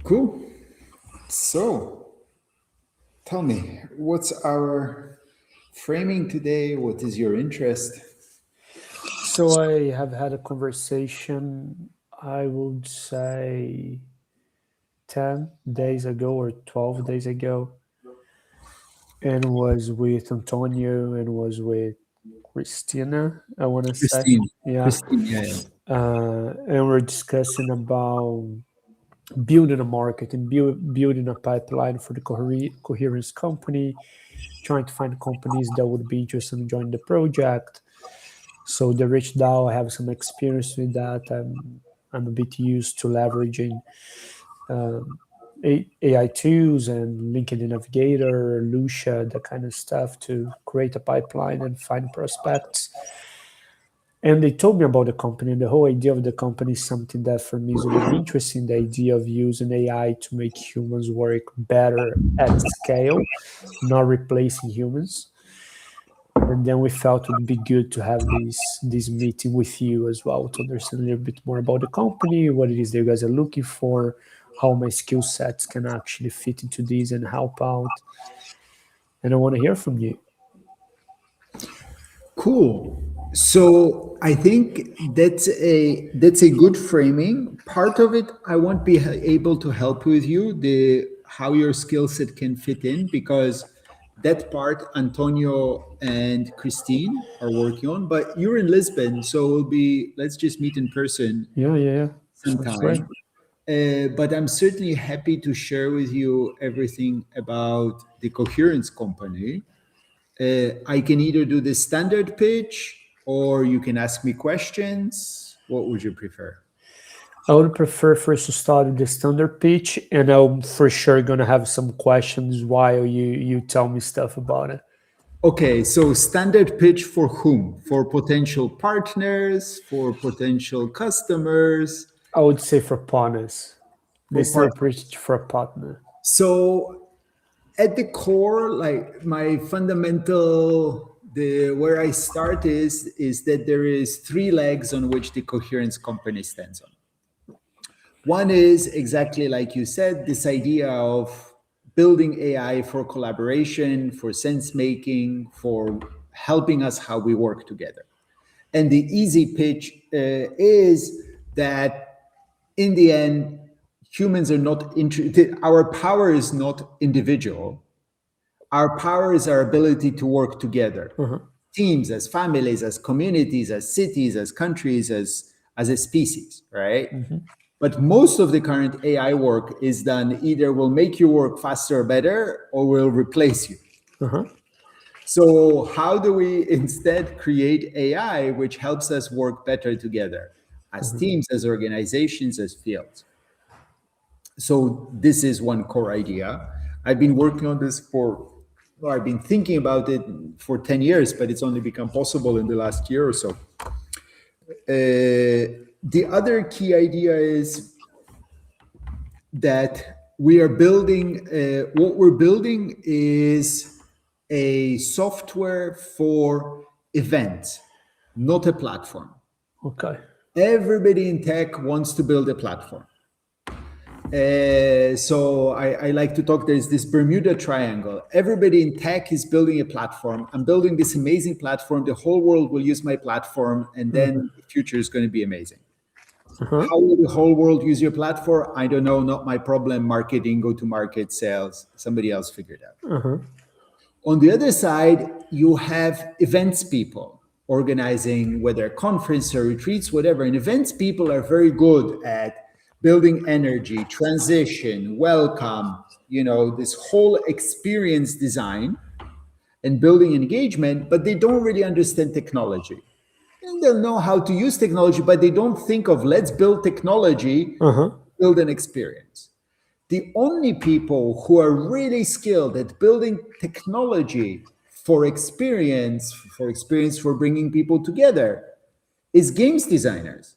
Cool. So, tell me, what's our framing today? What is your interest? So I have had a conversation, I would say 10 days ago or 12 days ago, and was with Antonio and was with Christina, I want to say. Christine. Yeah. Christine, yeah, yeah. And we're discussing about building a market and building a pipeline for the Coherence company, trying to find companies that would be interested in joining the project. So they reached out. I have some experience with that. I'm a bit used to leveraging um, AI tools and LinkedIn Navigator, Lucia, that kind of stuff to create a pipeline and find prospects. And they told me about the company, and the whole idea of the company is something that for me is really interesting. The idea of using AI to make humans work better at scale, not replacing humans. And then we felt it would be good to have this meeting with you as well to understand a little bit more about the company, what it is that you guys are looking for, how my skill sets can actually fit into this and help out. And I want to hear from you. Cool. So I think that's a good framing. Part of it, I won't be able to help with you the how your skill set can fit in because that part Antonio and Christine are working on. But you're in Lisbon, so we'll be let's just meet in person Yeah, yeah, yeah. Sounds great. sometime. But I'm certainly happy to share with you everything about the Coherence company. I can either do the standard pitch or you can ask me questions. What would you prefer? I would prefer first to start with the standard pitch, and I'm for sure gonna have some questions while you tell me stuff about it. Okay, so standard pitch for whom? For potential partners, for potential customers, I would say for partners. The for standard partners. pitch for a partner. So at the core, like my fundamental the where I start is that there is three legs on which the coherence company stands on. One is exactly like you said, this idea of building AI for collaboration, for sense making, for helping us how we work together. And the easy pitch is that in the end, humans are not interested, our power is not individual. Our power is our ability to work together. Uh-huh. Teams, as families, as communities, as cities, as countries, as a species, right? Mm-hmm. But most of the current AI work is done either will make you work faster or better or will replace you. Uh-huh. So, how do we instead create AI which helps us work better together as Uh-huh. teams, as organizations, as fields? So, this is one core idea. I've been working on this well, I've been thinking about it for 10 years, but it's only become possible in the last year or so. The other key idea is that we are building, what we're building is a software for events, not a platform. Okay. Everybody in tech wants to build a platform. So I like to talk, there's this Bermuda Triangle. Everybody in tech is building a platform. I'm building this amazing platform. The whole world will use my platform, and then the future is going to be amazing. Uh-huh. How will the whole world use your platform? I don't know, not my problem. Marketing, go to market, sales, somebody else figured out. Uh-huh. On the other side, you have events people organizing, whether conference or retreats, whatever. And events people are very good at building energy, transition, welcome, this whole experience design and building engagement, but they don't really understand technology. And they'll know how to use technology, but they don't think of let's build technology, Uh-huh. build an experience. The only people who are really skilled at building technology for experience for bringing people together is games designers.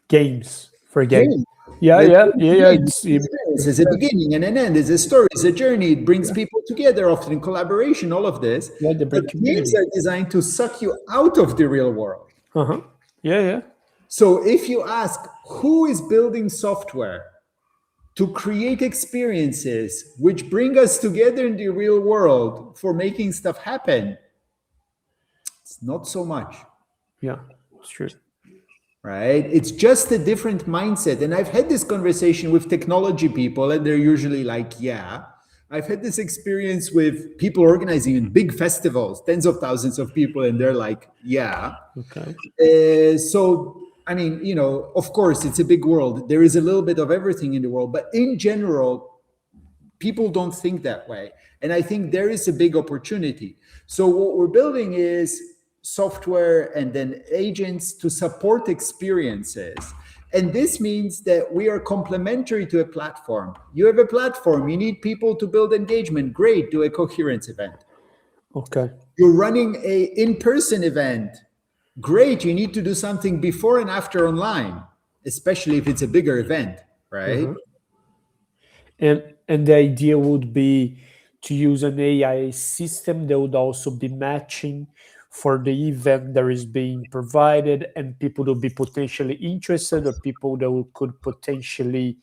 Games for game. Game. Yeah, Let's yeah, build yeah, yeah. games. Experience. There's a beginning and an end. There's a story, there's a journey. It brings Yeah, people together, often in collaboration, all of this. yeah, the But brain games community. are designed to suck you out of the real world. Uh-huh. Yeah, yeah. So if you ask who is building software to create experiences which bring us together in the real world for making stuff happen, it's not so much. Yeah, it's true. Right? It's just a different mindset. And I've had this conversation with technology people, and they're usually like, yeah. I've had this experience with people organizing in big festivals, tens of thousands of people, and they're like, yeah. Okay. So, I mean, of course, it's a big world. There is a little bit of everything in the world, but in general, people don't think that way. And I think there is a big opportunity. So what we're building is software and then agents to support experiences. And this means that we are complementary to a platform. You have a platform, you need people to build engagement. Great, do a Coherence event. Okay. You're running a in-person event. Great, you need to do something before and after online, especially if it's a bigger event, right? And the idea would be to use an AI system that would also be matching for the event that is being provided, and people will be potentially interested, or people that could potentially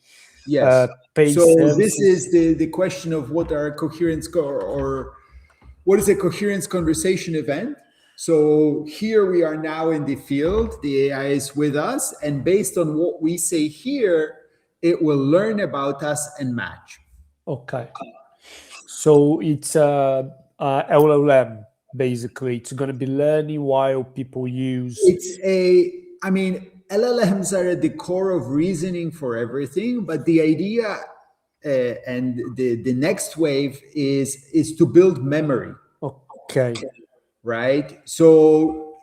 Yes. pay So this services. is the question of what are coherence or what is a coherence conversation event? So here we are now in the field, the AI is with us, and based on what we say here, it will learn about us and match. Okay. So it's a LLM, basically. It's going to be learning while people use. I mean, LLMs are at the core of reasoning for everything, but the idea and the next wave is to build memory. Okay. Right? So,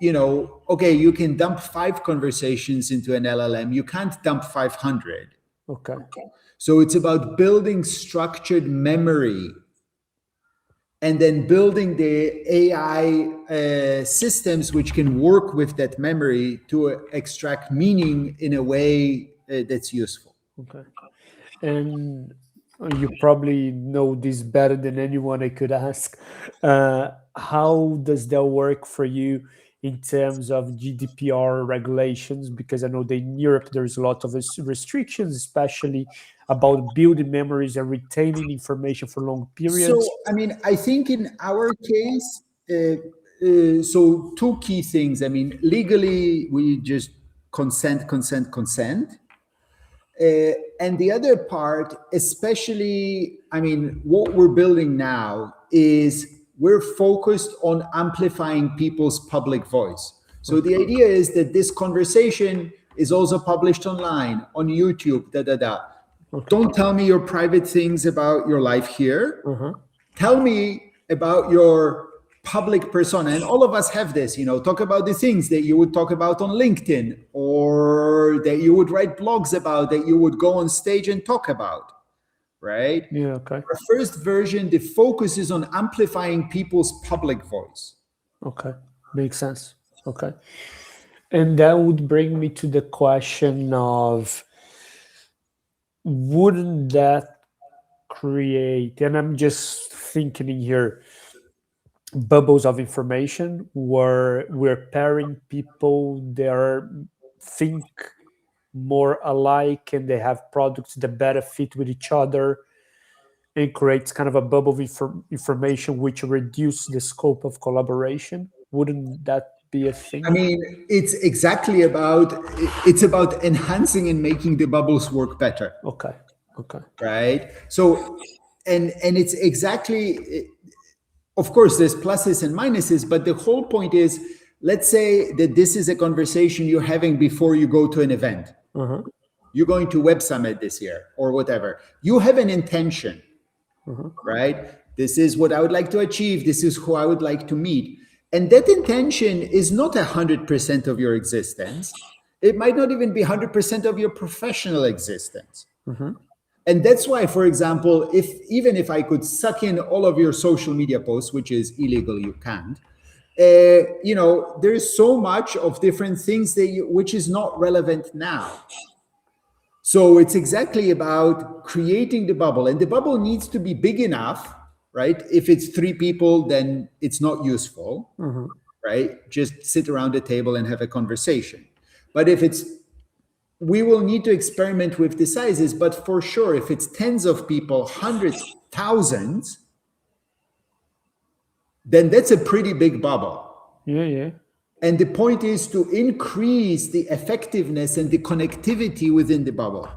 okay, you can dump 5 conversations into an LLM. You can't dump 500. Okay. So it's about building structured memory and then building the AI systems which can work with that memory to extract meaning in a way that's useful. Okay. And you probably know this better than anyone I could ask. How does that work for you in terms of GDPR regulations? Because I know that in Europe there's a lot of restrictions, especially about building memories and retaining information for long So, periods. I mean, I think in our case, so 2 key things. I mean, legally, we just consent, consent, consent. And the other part, especially, I mean, what we're building now is we're focused on amplifying people's public voice. So the idea is that this conversation is also published online, on YouTube, Okay. Don't tell me your private things about your life here. Uh-huh. Tell me about your public persona. And all of us have this, talk about the things that you would talk about on LinkedIn or that you would write blogs about, that you would go on stage and talk about, right? Yeah, okay. Our first version, the focus is on amplifying people's public voice. Okay, makes sense. Okay. And that would bring me to the question of, wouldn't that create, and I'm just thinking in here, bubbles of information where we're pairing people that think more alike and they have products that better fit with each other, and creates kind of a bubble of information which reduce the scope of collaboration? Wouldn't that be a thing? I mean, it's about enhancing and making the bubbles work better. Okay. Right. So, and it's exactly, of course, there's pluses and minuses, but the whole point is, let's say that this is a conversation you're having before you go to an event. Uh-huh. You're going to Web Summit this year or whatever. You have an intention, right? This is what I would like to achieve. This is who I would like to meet. And that intention is not 100% of your existence. It might not even be 100% of your professional existence. And that's why, for example, even if I could suck in all of your social media posts, which is illegal, you can't, there's so much of different things which is not relevant now. So it's exactly about creating the bubble, and the bubble needs to be big enough, right? If it's 3 people, then it's not useful, right? Just sit around the table and have a conversation. But if it's we will need to experiment with the sizes, but for sure, if it's tens of people, hundreds, thousands, then that's a pretty big bubble. Yeah. And the point is to increase the effectiveness and the connectivity within the bubble.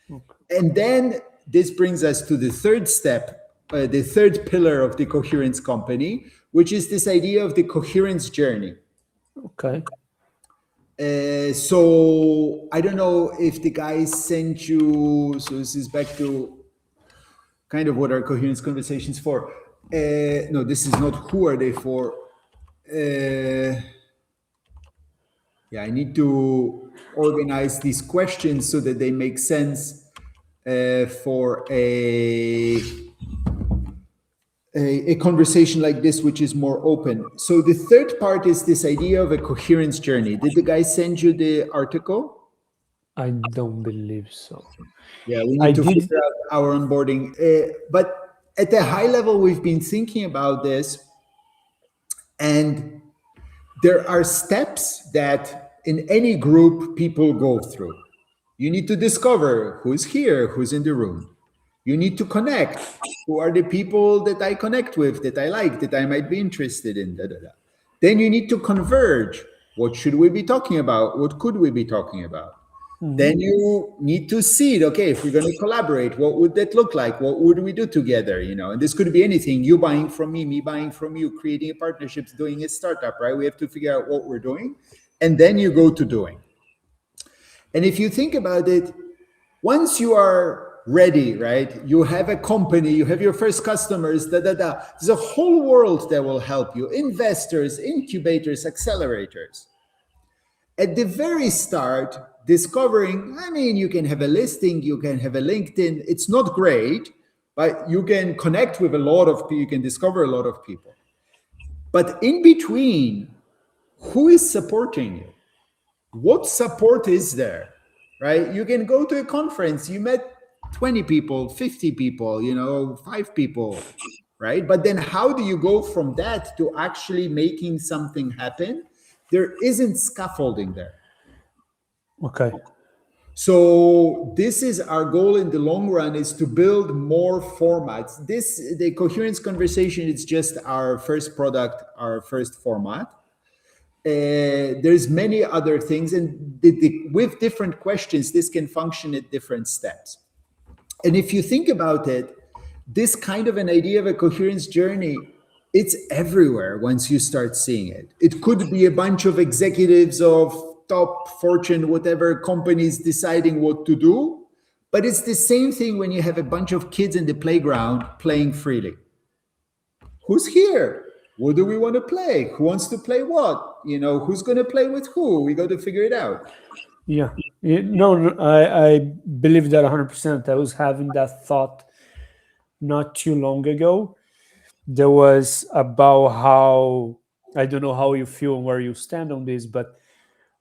Okay. And then this brings us to the third step, the third pillar of the coherence company, which is this idea of the coherence journey. Okay. So I don't know if the guys sent you, so this is back to kind of what are coherence conversations for. No, this is not who are they for. Yeah, I need to organize these questions so that they make sense for a conversation like this, which is more open. So the third part is this idea of a coherence journey. Did the guy send you the article? I don't believe so. Yeah, we need to figure out our onboarding. But at a high level, we've been thinking about this, and there are steps that in any group people go through. You need to discover who's here, who's in the room. You need to connect. Who are the people that I connect with, that I like, that I might be interested in? Then you need to converge. What should we be talking about? What could we be talking about? Then you need to see, okay, if we're going to collaborate, what would that look like? What would we do together? And this could be anything, you buying from me buying from you, creating a partnership, doing a startup, right? We have to figure out what we're doing. And then you go to doing. And if you think about it, once you are ready, right? You have a company, you have your first customers, There's a whole world that will help you. Investors, incubators, accelerators. At the very start, discovering, you can have a listing, you can have a LinkedIn. It's not great, but you can connect with a lot of people, you can discover a lot of people. But in between, who is supporting you? What support is there, right? You can go to a conference, you met 20 people, 50 people, 5 people, right? But then how do you go from that to actually making something happen? There isn't scaffolding there. Okay. So this is our goal in the long run, is to build more formats. The coherence conversation is just our first product, our first format. There's many other things, and with different questions, this can function at different steps. And if you think about it, this kind of an idea of a coherence journey, it's everywhere once you start seeing it. It could be a bunch of executives of top Fortune, whatever companies deciding what to do. But it's the same thing when you have a bunch of kids in the playground playing freely. Who's here? What do we want to play? Who wants to play what? Who's going to play with who? We got to figure it out. Yeah. No, I believe that 100%. I was having that thought not too long ago. There was about how, I don't know how you feel and where you stand on this, but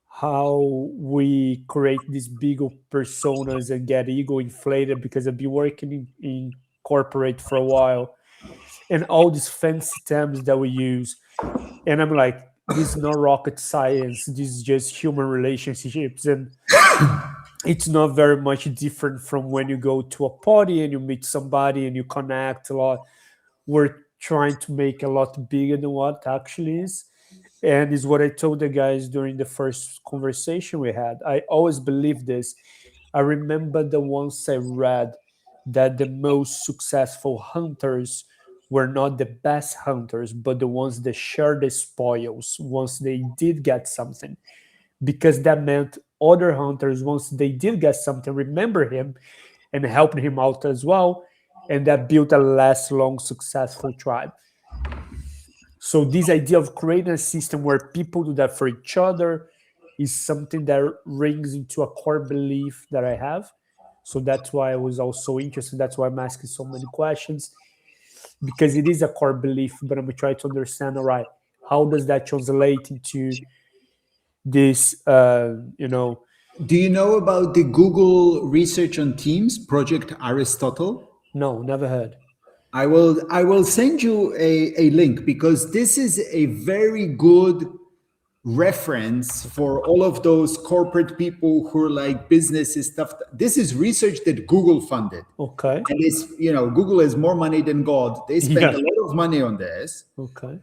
how we create these big personas and get ego inflated, because I've been working in corporate for a while, and all these fancy terms that we use. And I'm like, this is not rocket science. This is just human relationships. And it's not very much different from when you go to a party and you meet somebody and you connect a lot. We're trying to make a lot bigger than what it actually is. And is what I told the guys during the first conversation we had. I always believe this. I remember the once I read that the most successful hunters were not the best hunters, but the ones that shared the spoils once they did get something. Because that meant other hunters, once they did get something, remember him and helped him out as well. And that built a less long, successful tribe. So this idea of creating a system where people do that for each other is something that rings into a core belief that I have. So that's why I was also interested. That's why I'm asking so many questions, because it is a core belief, but I'm trying to understand, all right, how does that translate into this, Do you know about the Google research on teams, Project Aristotle? No, never heard. I will send you a link, because this is a very good reference for all of those corporate people who are like businesses stuff. This is research that Google funded. Okay. And it's, Google has more money than God. They spent Yeah. a lot of money on this. Okay.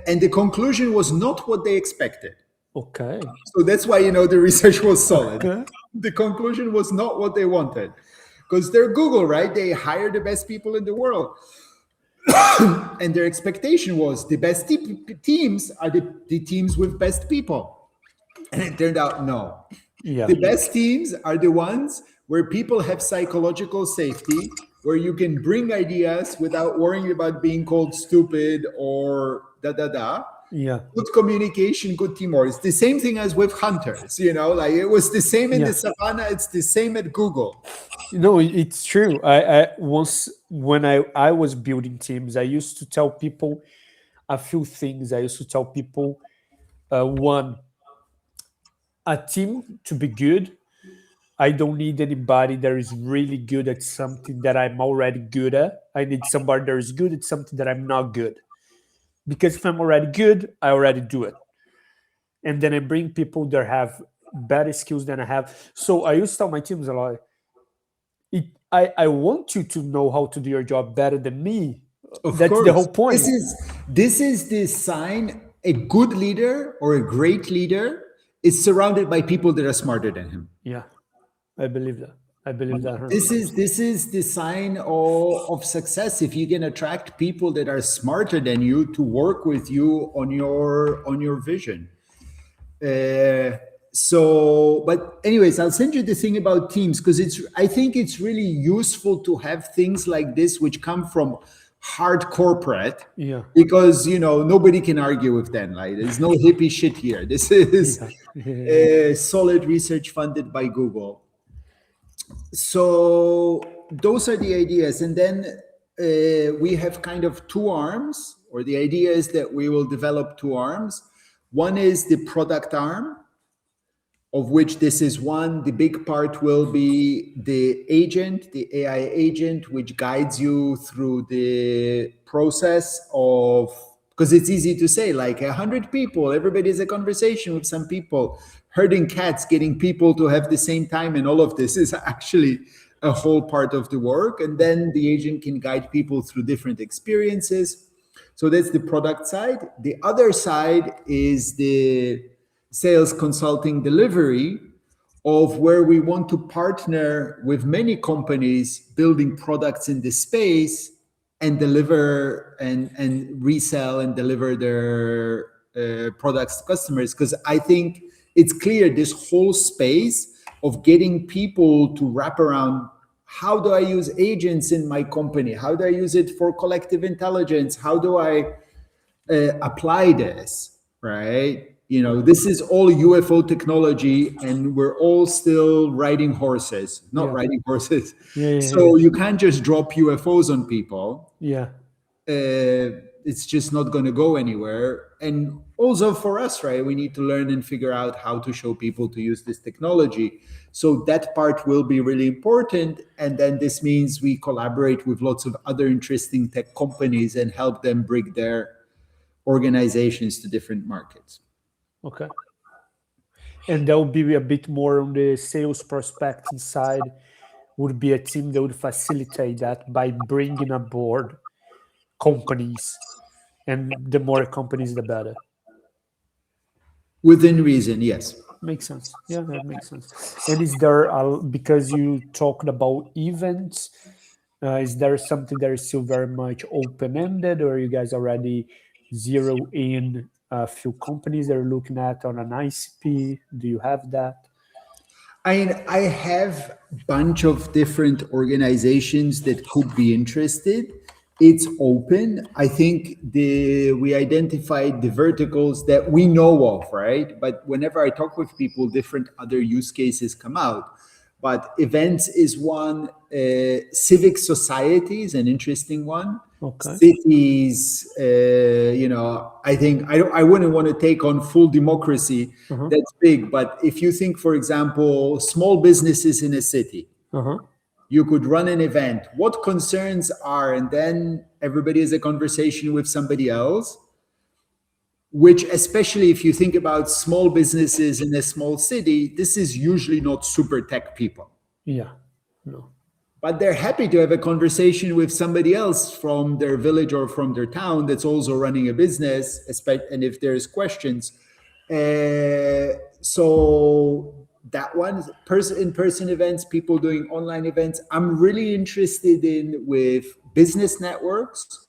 And the conclusion was not what they expected. Okay. So that's why, the research was solid. Okay. The conclusion was not what they wanted. Because they're Google, right? They hire the best people in the world. And their expectation was the best teams are the teams with best people. And it turned out, no. Yeah. The best teams are the ones where people have psychological safety, where you can bring ideas without worrying about being called stupid or da-da-da. Yeah. Good communication, good teamwork. It's the same thing as with hunters, like it was the same in the savannah. It's the same at Google. It's true. I once, when I was building teams, I used to tell people a few things. I used to tell people, one, a team to be good, I don't need anybody that is really good at something that I'm already good at. I need somebody that is good at something that I'm not good. Because if I'm already good, I already do it. And then I bring people that have better skills than I have. So I used to tell my teams a lot, I want you to know how to do your job better than me. That's course. The whole point. This is the sign a good leader or a great leader is surrounded by people that are smarter than him. Yeah, I believe that. I believe that. 100%. This is the sign of success. If you can attract people that are smarter than you to work with you on your vision. But anyways, I'll send you the thing about teams, because I think it's really useful to have things like this which come from hard corporate. Yeah. Because nobody can argue with them. Like there's no hippie shit here. This is solid research funded by Google. So those are the ideas, and then we have kind of two arms, or the idea is that we will develop two arms. One is the product arm, of which this is one. The big part will be the agent, the AI agent, which guides you through the process of, because it's easy to say like 100 people, everybody's a conversation with some people, herding cats, getting people to have the same time, and all of this is actually a whole part of the work. And then the agent can guide people through different experiences. So that's the product side. The other side is the sales consulting delivery, of where we want to partner with many companies building products in this space and deliver and resell and deliver their products to customers. Because I think it's clear this whole space of getting people to wrap around, how do I use agents in my company? How do I use it for collective intelligence? How do I apply this, right? This is all UFO technology, and we're all still riding horses, not riding horses. So you can't just drop UFOs on people. Yeah. It's just not going to go anywhere. And also for us, right, we need to learn and figure out how to show people to use this technology. So that part will be really important. And then this means we collaborate with lots of other interesting tech companies and help them bring their organizations to different markets. Okay. And that would be a bit more on the sales prospecting side, would be a team that would facilitate that by bringing aboard companies, and the more companies, the better. Within reason, yes. Makes sense. Yeah, that makes sense. And is there, because you talked about events, is there something that is still very much open-ended, or you guys already zero in a few companies that are looking at on an ICP? Do you have that? I have a bunch of different organizations that could be interested. It's open. I think we identified the verticals that we know of, right? But whenever I talk with people, different other use cases come out. But events is one. Civic society is an interesting one. Okay. Cities, I think I wouldn't want to take on full democracy. That's big. But if you think, for example, small businesses in a city, you could run an event. What concerns are, and then everybody has a conversation with somebody else. which, especially if you think about small businesses in a small city, this is usually not super tech people. Yeah. No. But they're happy to have a conversation with somebody else from their village or from their town that's also running a business, and if there's questions. So that one, in-person events, people doing online events. I'm really interested in with business networks,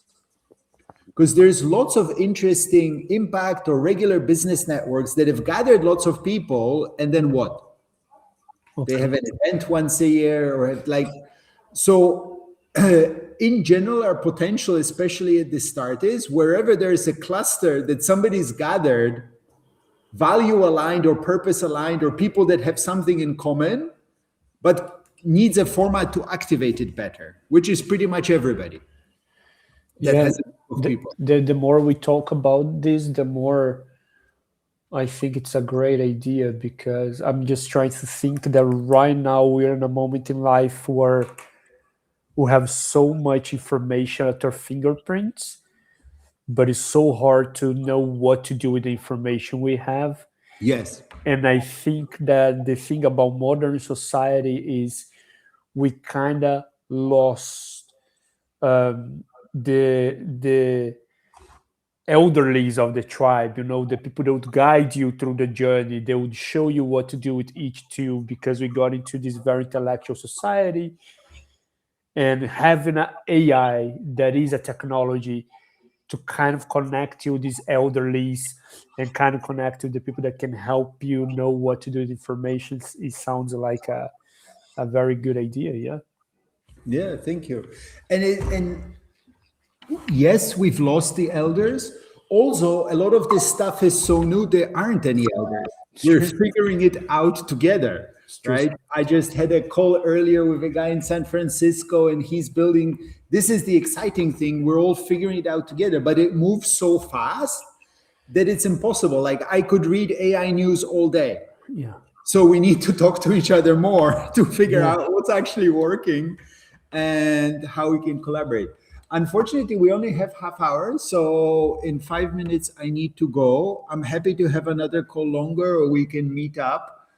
because there's lots of interesting impact or regular business networks that have gathered lots of people, and then what? Okay. They have an event once a year, or have like, so in general, our potential, especially at the start, is wherever there's a cluster that somebody's gathered, value aligned or purpose aligned, or people that have something in common, but needs a format to activate it better, which is pretty much everybody that Yeah. has a group of people. The more we talk about this, the more I think it's a great idea, because I'm just trying to think that right now we're in a moment in life where we have so much information at our fingerprints, but it's so hard to know what to do with the information we have. Yes. And I think that the thing about modern society is we kind of lost the elderlies of the tribe, the people that would guide you through the journey. They would show you what to do with each tool, because we got into this very intellectual society, and having an AI that is a technology to kind of connect you with these elderlies and kind of connect to the people that can help you know what to do with information. It sounds like a very good idea. Yeah. Yeah, thank you. And yes, we've lost the elders. Also, a lot of this stuff is so new, there aren't any elders. We're figuring it out together, right? I just had a call earlier with a guy in San Francisco, and he's building. This is the exciting thing. We're all figuring it out together, but it moves so fast that it's impossible. Like, I could read AI news all day. Yeah. So we need to talk to each other more to figure out what's actually working and how we can collaborate. Unfortunately, we only have half hour, so in 5 minutes I need to go. I'm happy to have another call longer, or we can meet up.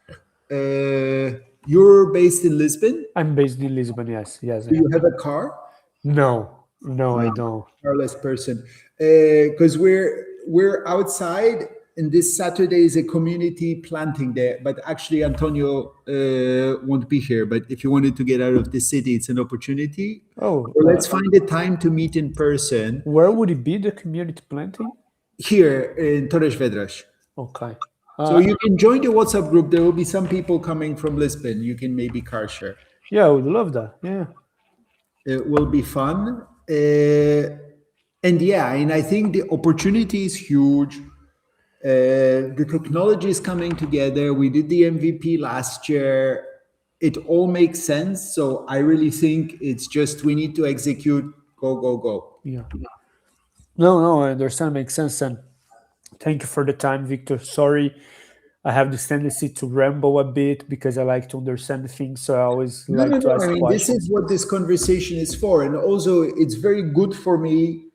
You're based in Lisbon? I'm based in Lisbon. Yes. Yes. Do you have a car? No, I don't. Carless person, because we're outside, and this Saturday is a community planting day. But actually, Antonio won't be here. But if you wanted to get out of the city, it's an opportunity. Oh, Or let's find a time to meet in person where would it be, the community planting? here in Torres Vedras. Okay. So you can join the WhatsApp group. There will be some people coming from Lisbon. You can maybe car share. Yeah, I would love that. Yeah. It will be fun. And yeah, and I think the opportunity is huge. The technology is coming together. We did the MVP last year. It all makes sense. So I really think it's just we need to execute. Go, go, go. Yeah. No, I understand. Makes sense. And thank you for the time, Victor. Sorry, I have this tendency to ramble a bit because I like to understand things. So I always like to ask I mean, questions. this is what this conversation is for. And also, it's very good for me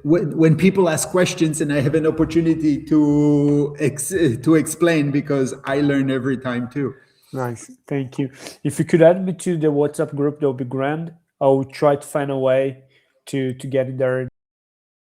when people ask questions and I have an opportunity to explain, because I learn every time too. Nice. Thank you. If you could add me to the WhatsApp group, that would be grand. I'll try to find a way to get in there